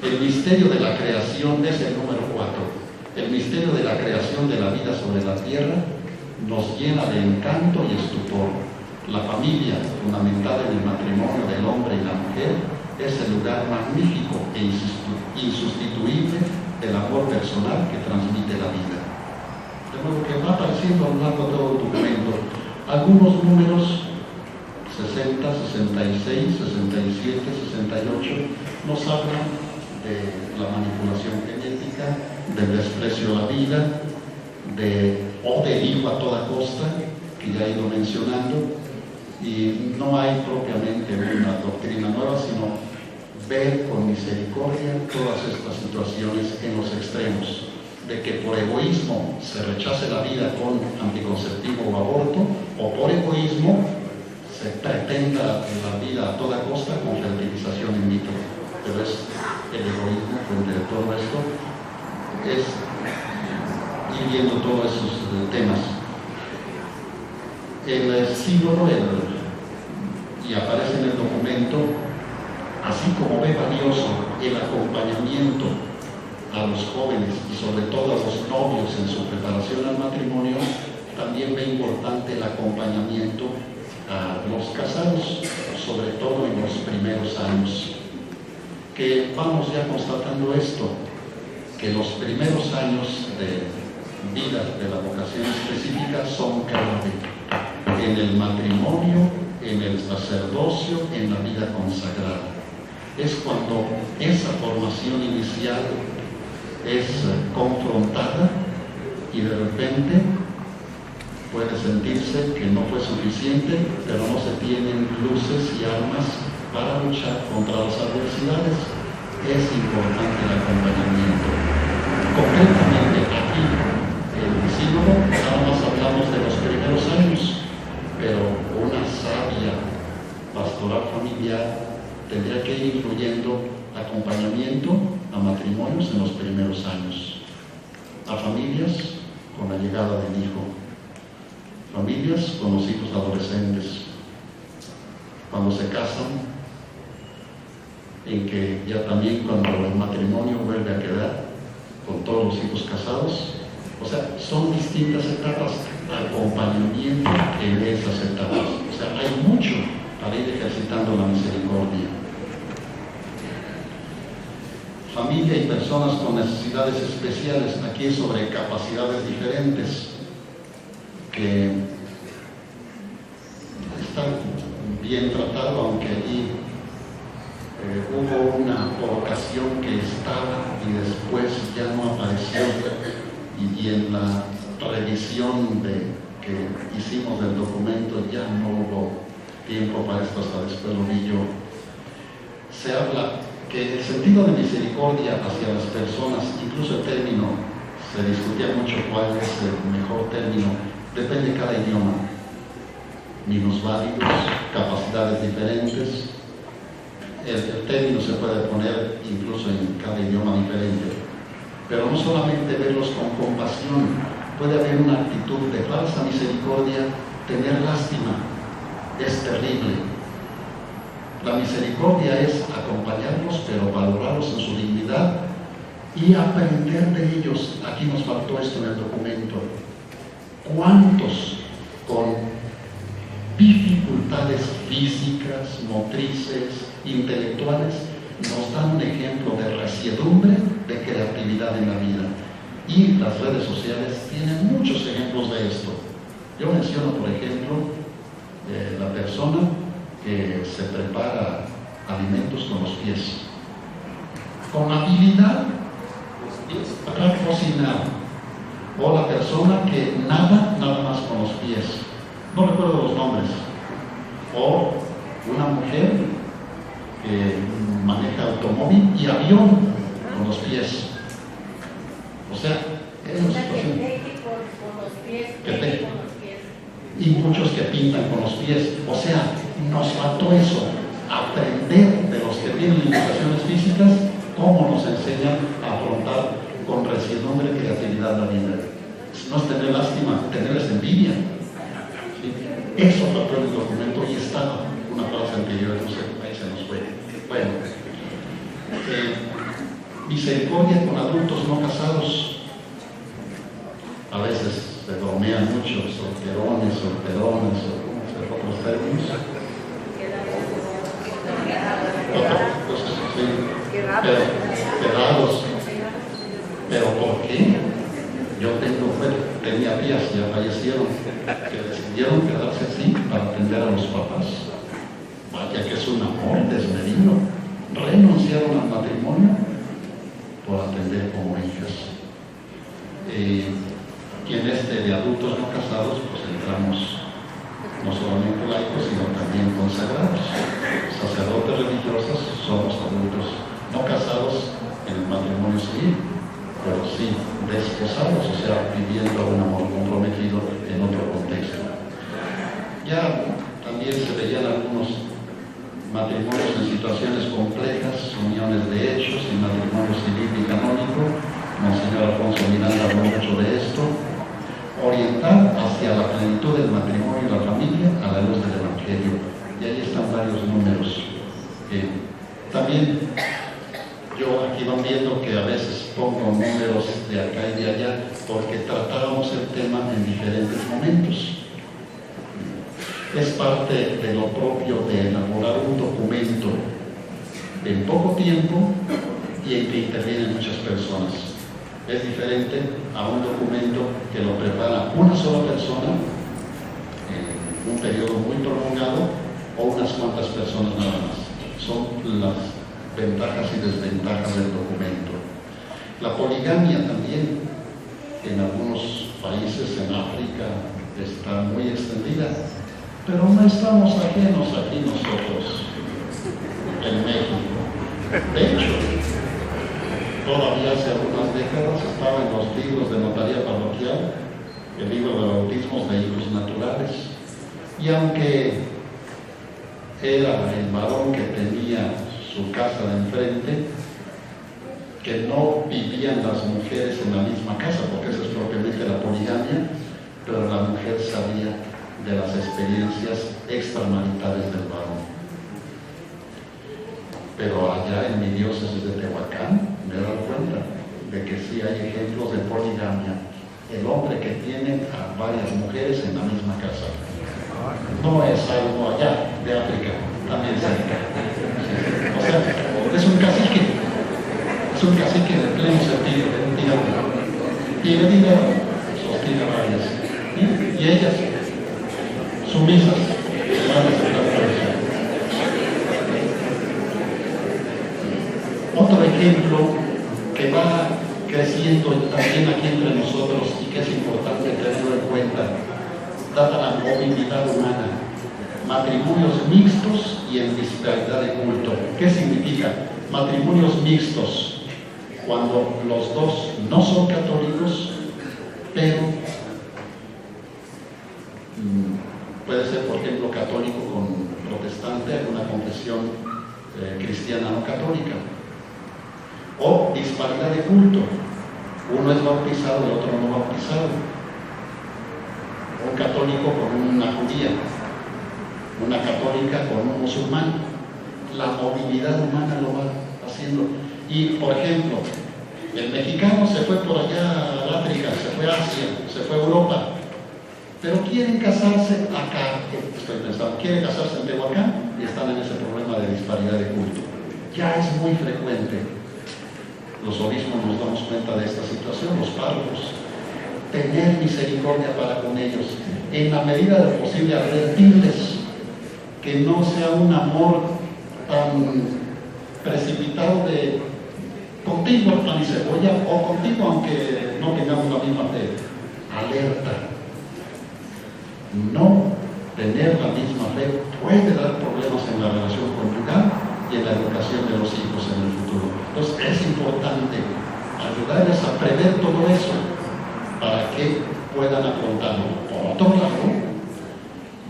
el misterio de la creación es el número 4. El misterio de la creación de la vida sobre la tierra nos llena de encanto y estupor. La familia, fundamentada en el matrimonio del hombre y la mujer, es el lugar magnífico e insustituible del amor personal que transmite la vida. De modo que va apareciendo a lo largo de todo el documento algunos números, 60, 66, 67, 68, nos hablan de la manipulación genética, del desprecio a la vida, del hijo a toda costa, que ya he ido mencionando, y no hay propiamente una doctrina nueva, sino ver con misericordia todas estas situaciones en los extremos, de que por egoísmo se rechace la vida con anticonceptivo o aborto, o por egoísmo se pretenda la vida a toda costa con fertilización in vitro. Pero es el egoísmo frente a todo esto, es ir viendo todos esos temas. El sínodo, y aparece en el documento, así como ve valioso el acompañamiento a los jóvenes y sobre todo a los novios en su preparación al matrimonio, también ve importante el acompañamiento a los casados, sobre todo en los primeros años. Que vamos ya constatando esto, que los primeros años de vida de la vocación específica son clave en el matrimonio, en el sacerdocio, en la vida consagrada. Es cuando esa formación inicial es confrontada y de repente puede sentirse que no fue suficiente, pero no se tienen luces y armas para luchar contra las adversidades. Es importante el acompañamiento. Concretamente aquí, en el sínodo, nada más hablamos de los primeros años, pero una sabia pastoral familiar tendría que ir incluyendo acompañamiento a matrimonios en los primeros años, a familias con la llegada del hijo, familias con los hijos adolescentes, cuando se casan, en que ya también cuando el matrimonio vuelve a quedar con todos los hijos casados. O sea, son distintas etapas, acompañamiento en esas etapas. O sea, hay mucho para ir ejercitando la misericordia. Familia y personas con necesidades especiales, aquí sobre capacidades diferentes, que están bien tratados, aunque allí hubo una ocasión que estaba y después ya no apareció, y en la revisión que hicimos del documento ya no hubo tiempo para esto, hasta después lo vi yo. Se habla que el sentido de misericordia hacia las personas, incluso el término, se discutía mucho cuál es el mejor término, depende de cada idioma. Minusválidos, capacidades diferentes. El término se puede poner incluso en cada idioma diferente. Pero no solamente verlos con compasión, puede haber una actitud de falsa misericordia, tener lástima. Es terrible. La misericordia es acompañarlos, pero valorarlos en su dignidad y aprender de ellos. Aquí nos faltó esto en el documento. ¿Cuántos con dificultades físicas, motrices, intelectuales nos dan un ejemplo de resiedumbre, de creatividad en la vida? Y las redes sociales tienen muchos ejemplos de esto. Yo menciono, por ejemplo, la persona que se prepara alimentos con los pies, con habilidad para cocinar, o la persona que nada más con los pies, no recuerdo los nombres, o una mujer que maneja automóvil y avión con los pies. O sea, es una situación y muchos que pintan con los pies. O sea, nos faltó eso, aprender de los que tienen limitaciones físicas cómo nos enseñan a afrontar con resiedumbre y creatividad la vida. No es tener lástima, tenerles envidia. ¿Sí? Eso faltó en el documento y estaba una frase anterior, no sé, ahí se nos fue. Bueno, misericordia con adultos no casados. A veces se bromean mucho, solterones, solteronas, o ¿cómo se llaman otros términos? Sí, pero pegados. ¿Pero por qué? Yo tenía tías, ya fallecieron, que decidieron quedarse así para atender a los papás. Vaya que es un amor desmedido. Renunciaron al matrimonio por atender como hijas. y en este de adultos no casados, pues entramos no solamente laicos, sino también consagrados. Sacerdotes religiosos somos adultos no casados en el matrimonio civil, pero sí desposados, o sea, viviendo un amor comprometido en otro contexto. Ya también se veían algunos matrimonios en situaciones complejas, uniones de hechos y matrimonio civil y canónico. Monseñor Alfonso Miranda habló mucho de esto. Orientar hacia la plenitud del matrimonio y la familia a la luz del Evangelio. Y ahí están varios números. También yo aquí van viendo que a veces pongo números de acá y de allá porque tratábamos el tema en diferentes momentos. Es parte de lo propio de elaborar un documento en poco tiempo y en que intervienen muchas personas. Es diferente a un documento que lo prepara una sola persona en un periodo muy prolongado o unas cuantas personas nada más. Son las ventajas y desventajas del documento. La poligamia también en algunos países, en África, está muy extendida, pero no estamos ajenos aquí nosotros, en México. De hecho, todavía hace algunas décadas estaba en los libros de notaría parroquial, el libro de bautismos de hijos naturales, y aunque era el varón que tenía su casa de enfrente, que no vivían las mujeres en la misma casa, porque eso es propiamente la poligamia, pero la mujer sabía de las experiencias extramaritales del varón. Pero allá en mi diócesis de Tehuacán me he dado cuenta de que sí hay ejemplos de poligamia. El hombre que tiene a varias mujeres en la misma casa. No es algo allá de África, también cerca. O sea, es un cacique. Es un cacique de pleno sentido, de un tirano. Tiene dinero, sostiene varias. Y ellas, sumisas, van a aceptar por eso. Otro ejemplo que va creciendo también aquí entre nosotros y que es importante tenerlo en cuenta, dada la movilidad humana, matrimonios mixtos y en disparidad de culto. ¿Qué significa? Matrimonios mixtos, cuando los dos no son católicos, pero puede ser, por ejemplo, católico con protestante, alguna confesión cristiana no católica. O disparidad de culto. Uno es bautizado, el otro no bautizado. Un católico con una judía, una católica con un musulmán. La movilidad humana lo va haciendo. Y, por ejemplo, el mexicano se fue por allá al África, se fue a Asia, se fue a Europa, pero quieren casarse acá, estoy pensando, quieren casarse en Tehuacán y están en ese problema de disparidad de culto. Ya es muy frecuente. Los obispos nos damos cuenta de esta situación, los párrocos. Tener misericordia para con ellos, en la medida de lo posible advertirles que no sea un amor tan precipitado de contigo, pan y cebolla, o contigo aunque no tengamos la misma fe. Alerta. No tener la misma fe puede dar problemas en la relación conyugal y en la educación de los hijos en el futuro. Entonces es importante ayudarles a prever todo eso para que puedan afrontarlo. Por otro lado,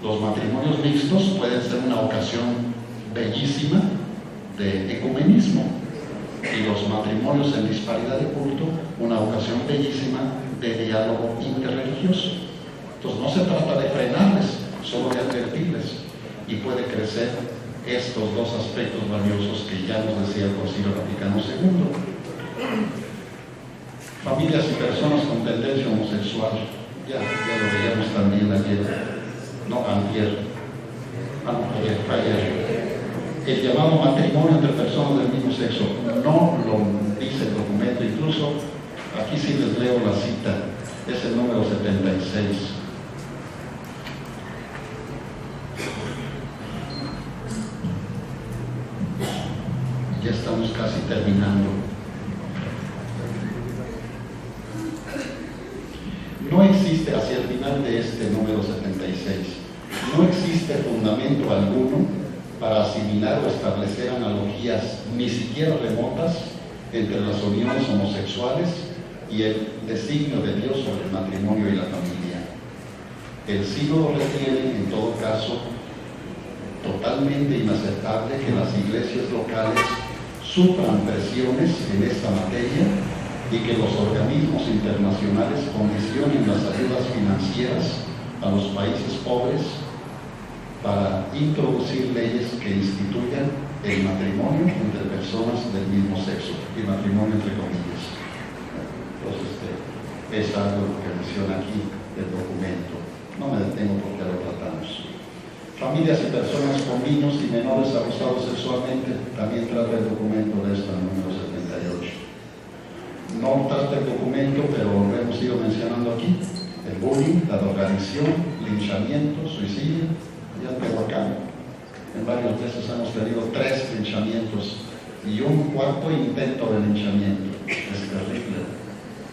los matrimonios mixtos pueden ser una ocasión bellísima de ecumenismo y los matrimonios en disparidad de culto una ocasión bellísima de diálogo interreligioso. Entonces no se trata de frenarles, solo de advertirles, y puede crecer estos dos aspectos valiosos que ya nos decía el Concilio Vaticano II. Familias y personas con tendencia homosexual, ya lo veíamos también ayer, ayer. El llamado matrimonio entre personas del mismo sexo, no lo dice el documento, incluso aquí sí les leo la cita, es el número 76. Ya estamos casi terminando. final de este número 76. No existe fundamento alguno para asimilar o establecer analogías ni siquiera remotas entre las uniones homosexuales y el designio de Dios sobre el matrimonio y la familia. El sínodo retiene, en todo caso, totalmente inaceptable que las iglesias locales sufran presiones en esta materia y que los organismos internacionales condicionen las ayudas financieras a los países pobres para introducir leyes que instituyan el matrimonio entre personas del mismo sexo, y matrimonio entre comillas. Entonces, es algo que menciona aquí el documento. No me detengo porque lo tratamos. Familias y personas con niños y menores abusados sexualmente, también trata el documento de esta número 78. No trata el documento, pero lo hemos ido mencionando aquí: el bullying, la drogadicción, linchamiento, suicidio y el Tehuacán. En varias veces hemos tenido 3 linchamientos y un 4º intento de linchamiento. Es terrible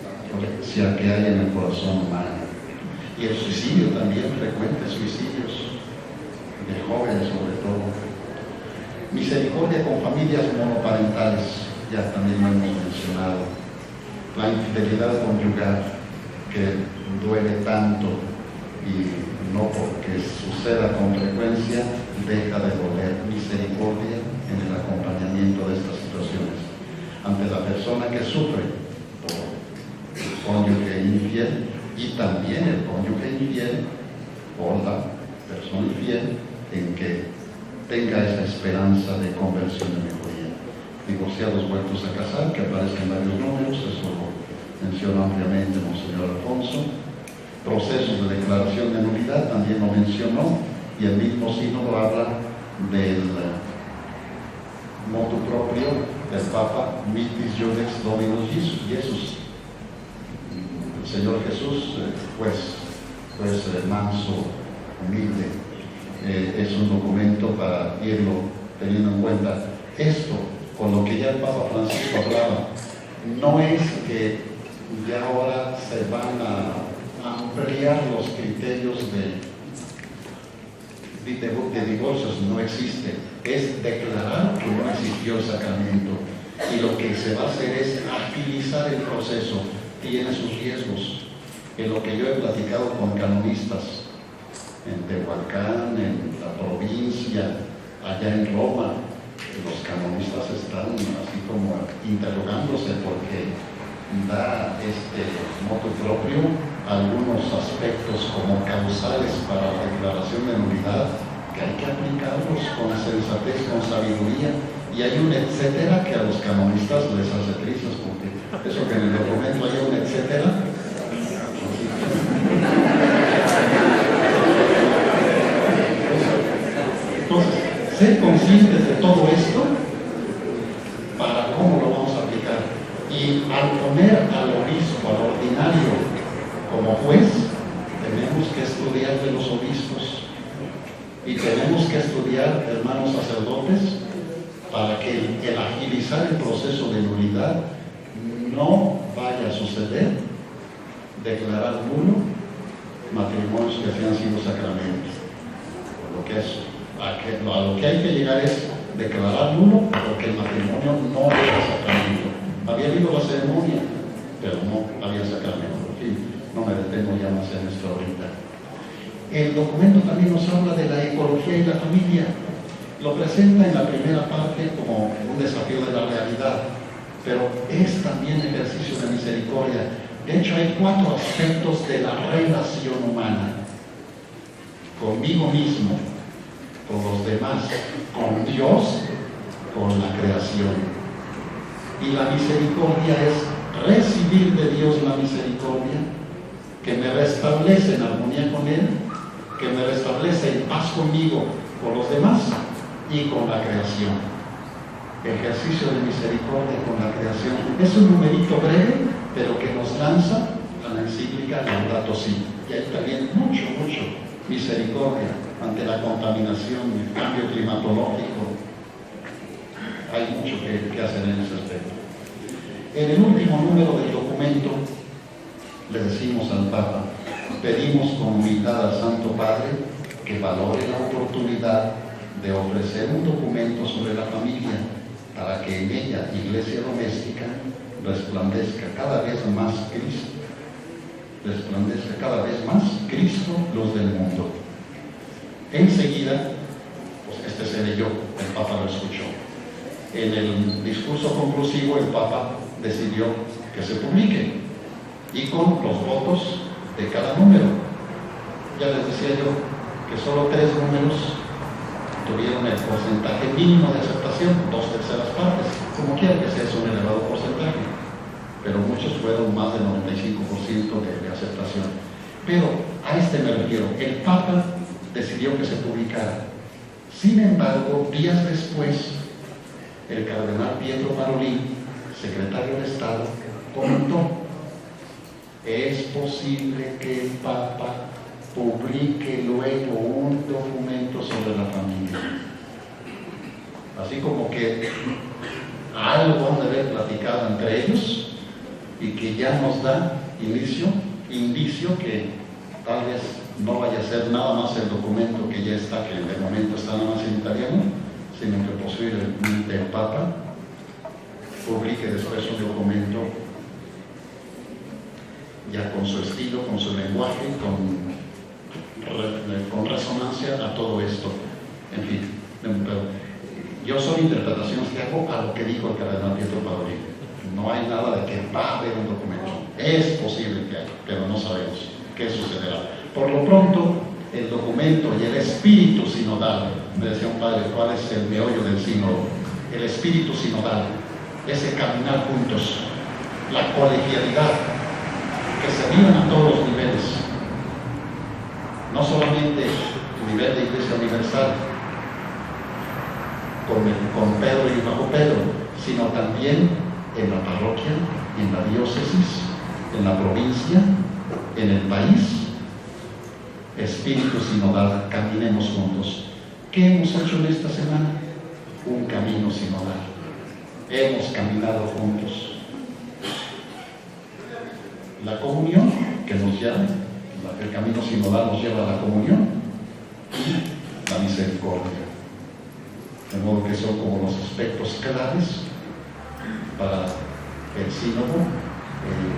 la violencia que hay en el corazón humano. Y el suicidio también, frecuentes suicidios de jóvenes sobre todo. Misericordia con familias monoparentales, ya también lo hemos mencionado. La infidelidad conyugal, que duele tanto y no porque suceda con frecuencia deja de doler. Misericordia en el acompañamiento de estas situaciones ante la persona que sufre por el cónyuge infiel y también el cónyuge infiel por la persona infiel, en que tenga esa esperanza de conversión y mejoría. Divorciados vueltos a casar, que aparecen varios números, eso lo menciona ampliamente Monseñor Alfonso. Procesos de declaración de nulidad también lo mencionó, y el mismo sínodo habla del motu proprio del Papa, Mitis Judex Dominus Jesus. El Señor Jesús, pues manso, humilde. Es un documento para irlo teniendo en cuenta. Esto, con lo que ya el Papa Francisco hablaba, no es que ya ahora se van a ampliar los criterios de divorcios, no existe. Es declarar que no existió el sacramento, y lo que se va a hacer es agilizar el proceso. Tiene sus riesgos. En lo que yo he platicado con canonistas en Tehuacán, en la provincia, allá en Roma, los canonistas están así como interrogándose porque da motu proprio algunos aspectos como causales para la declaración de nulidad que hay que aplicarlos con sensatez, con sabiduría, y hay un etcétera que a los canonistas les hace trizas, porque eso que en el documento hay un etcétera. Entonces, ser conscientes de todo esto para cómo lo vamos a aplicar. Y al poner al obispo, al ordinario, como juez, tenemos que estudiar de los obispos y tenemos que estudiar, hermanos sacerdotes, para que el agilizar el proceso de nulidad no vaya a suceder declarar nulo matrimonios que sean sido sacramentos. Lo que es, a lo que hay que llegar es declarar nulo porque el matrimonio no era sacramento. Había habido la ceremonia, pero no había sacramento. En fin, no me detengo ya más en esto ahorita. El documento también nos habla de la ecología y la familia. Lo presenta en la primera parte como un desafío de la realidad, pero es también ejercicio de misericordia. De hecho, hay 4 aspectos de la relación humana: conmigo mismo, con los demás, con Dios, con la creación. Y la misericordia es recibir de Dios la misericordia, que me restablece en armonía con Él, que me restablece en paz conmigo, con los demás y con la creación. Ejercicio de misericordia con la creación. Es un numerito breve, pero que nos lanza a la encíclica Laudato Si. Y hay también mucho misericordia ante la contaminación, el cambio climatológico. Hay mucho que hacer en ese aspecto. En el último número del documento le decimos al Papa: pedimos con humildad al Santo Padre que valore la oportunidad de ofrecer un documento sobre la familia para que en ella, Iglesia Doméstica, resplandezca cada vez más Cristo. Resplandezca cada vez más Cristo, luz del mundo. Enseguida, pues este se leyó, el Papa lo escuchó. En el discurso conclusivo, el Papa decidió que se publique y con los votos de cada número. Ya les decía yo que solo 3 números tuvieron el porcentaje mínimo de aceptación, 2/3 partes, como quiera que sea, es un elevado porcentaje, pero muchos fueron más del 95% de aceptación. Pero a este me refiero, el Papa decidió que se publicara. Sin embargo, días después, el cardenal Pietro Parolin, secretario de Estado, comentó: es posible que el Papa publique luego un documento sobre la familia. Así como que algo han de haber platicado entre ellos y que ya nos da indicio que tal vez no vaya a ser nada más el documento que ya está, que de momento está nada más en italiano, sino que posiblemente el Papa publique después un documento ya con su estilo, con su lenguaje, con resonancia a todo esto. En fin, yo son interpretaciones que hago a lo que dijo el cardenal Pietro Parolin. No hay nada de que va a haber un documento. Es posible que haya, pero no sabemos qué sucederá. Por lo pronto, el documento y el espíritu sinodal, me decía un padre, ¿cuál es el meollo del sínodo? El espíritu sinodal, ese caminar juntos, la colegialidad, que se vivan a todos los niveles, no solamente el nivel de Iglesia Universal, con Pedro y bajo Pedro, sino también en la parroquia, en la diócesis, en la provincia, en el país. Espíritu sinodal, caminemos juntos. ¿Qué hemos hecho en esta semana? Un camino sinodal. Hemos caminado juntos. La comunión que nos lleva, el camino sinodal nos lleva a la comunión y la misericordia. De modo que son como los aspectos claves para el sínodo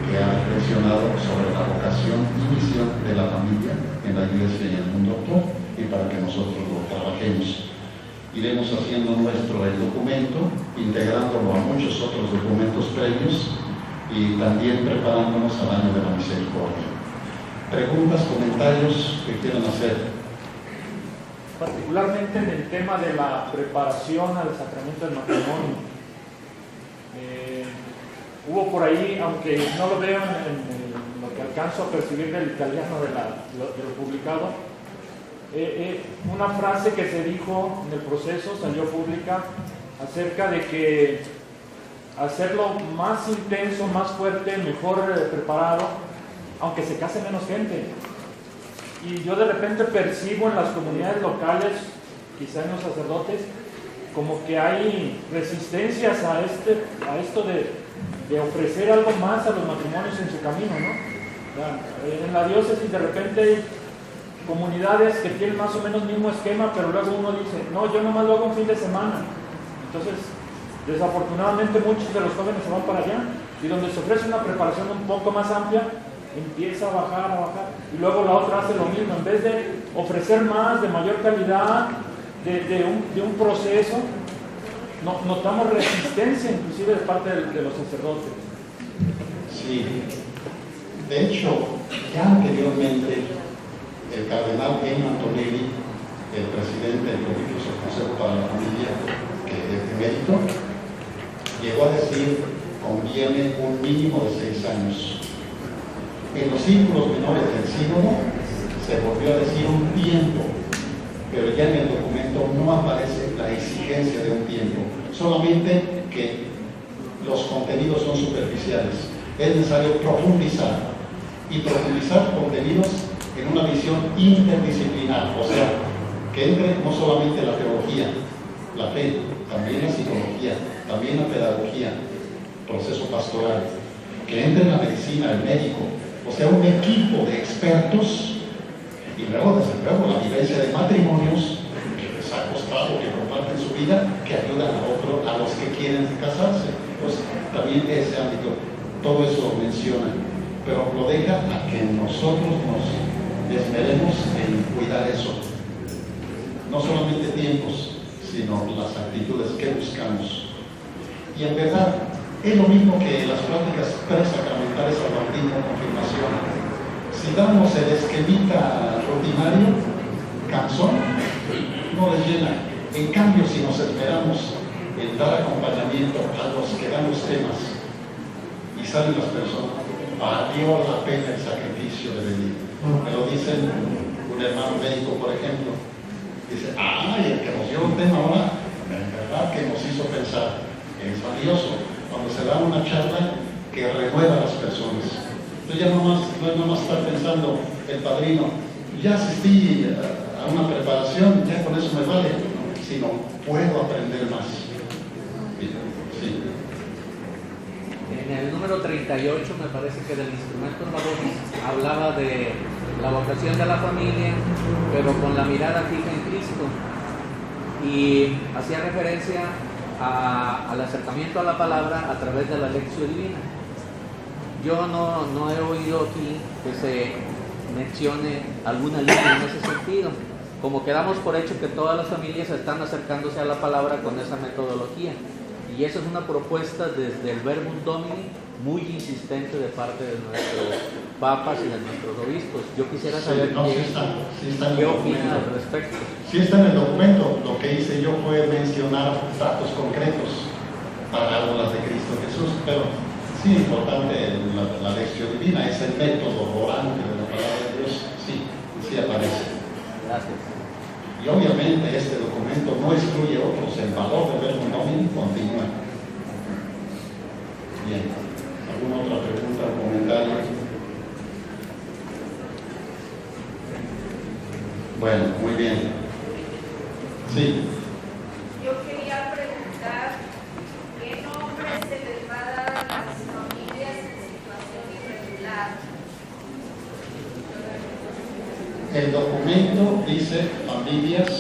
que ha reflexionado sobre la vocación y misión de la familia en la Iglesia y en el mundo actual, y para que nosotros lo trabajemos. Iremos haciendo nuestro el documento, integrándolo a muchos otros documentos previos y también preparándonos al año de la misericordia. Preguntas, comentarios que quieran hacer. Particularmente en el tema de la preparación al sacramento del matrimonio. Hubo por ahí, aunque no lo veo en lo que alcanzo a percibir del italiano de lo publicado, una frase que se dijo en el proceso, salió pública, acerca de que hacerlo más intenso, más fuerte, mejor preparado, aunque se case menos gente. Y yo de repente percibo en las comunidades locales, quizá en los sacerdotes, como que hay resistencias a esto de ofrecer algo más a los matrimonios en su camino, ¿no? En la diócesis de repente hay comunidades que tienen más o menos el mismo esquema, pero luego uno dice, no, yo nomás lo hago un fin de semana. Entonces, desafortunadamente muchos de los jóvenes se van para allá, y donde se ofrece una preparación un poco más amplia, empieza a bajar, y luego la otra hace lo mismo. En vez de ofrecer más, de mayor calidad, de un proceso, notamos resistencia inclusive de parte de los sacerdotes. Sí, de hecho, ya anteriormente el cardenal Ennio Antonelli, el presidente del Pontificio Consejo para la Familia, que es emérito, llegó a decir: conviene un mínimo de 6 años. En los círculos menores del sínodo se volvió a decir un tiempo, pero ya en el documento no aparece la exigencia de un tiempo, solamente que los contenidos son superficiales. Es necesario profundizar contenidos en una visión interdisciplinar, o sea, que entre no solamente la teología, la fe, también la psicología, también la pedagogía, proceso pastoral, que entre la medicina, el médico, O sea, un equipo de expertos y luego, desde luego, la vivencia de matrimonios que les ha costado, que comparten su vida, que ayudan a los que quieren casarse. Pues también ese ámbito, todo eso lo menciona, pero lo deja a que nosotros nos esmeremos en cuidar eso. No solamente tiempos, sino las actitudes que buscamos. Y en verdad, es lo mismo que las prácticas presacramentales al bautismo o confirmación. Si damos el esquemita rutinario, cansón, no les llena. En cambio, si nos esperamos en dar acompañamiento a los que dan los temas y salen las personas, valió la pena el sacrificio de venir. Me lo dicen un hermano médico, por ejemplo. Dice, el que nos dio un tema ahora, en verdad que nos hizo pensar. Es valioso cuando se da una charla que renueva a las personas. Entonces ya no es nomás estar pensando, el padrino, ya asistí a una preparación, ya con eso me vale, sino puedo aprender más. Sí. En el número 38, me parece que del instrumento de la voz hablaba de la vocación de la familia, pero con la mirada fija en Cristo, y hacía referencia al acercamiento a la palabra a través de la lección divina. Yo no he oído aquí que se mencione alguna línea en ese sentido, como que damos por hecho que todas las familias están acercándose a la palabra con esa metodología, y eso es una propuesta desde el Verbum Domini muy insistente de parte de nuestros papas y de nuestros obispos. Yo quisiera saber qué opina al respecto. Sí está en el documento. Lo que hice yo fue mencionar datos concretos, parábolas de Cristo Jesús, pero sí es importante la lección divina, es el método orante de la palabra de Dios, sí aparece. Gracias. Y obviamente este documento no excluye otros, el valor del Verbum Domini continúa. Bien, ¿alguna otra pregunta o comentario? Bueno, muy bien. Sí. Yo quería preguntar, ¿qué nombre se les va a dar a las familias en situación irregular? El documento dice familias,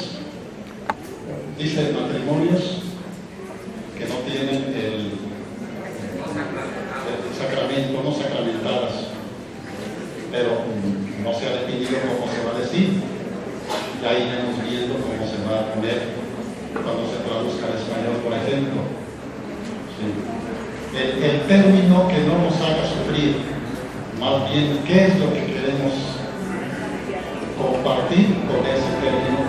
dice matrimonios que no tienen el sacramento, no sacramentadas, pero no se ha definido cómo se va a decir. Ya iremos viendo cómo se va a poner cuando se traduzca al español, por ejemplo. Sí. El término que no nos haga sufrir, más bien, ¿qué es lo que queremos compartir con ese término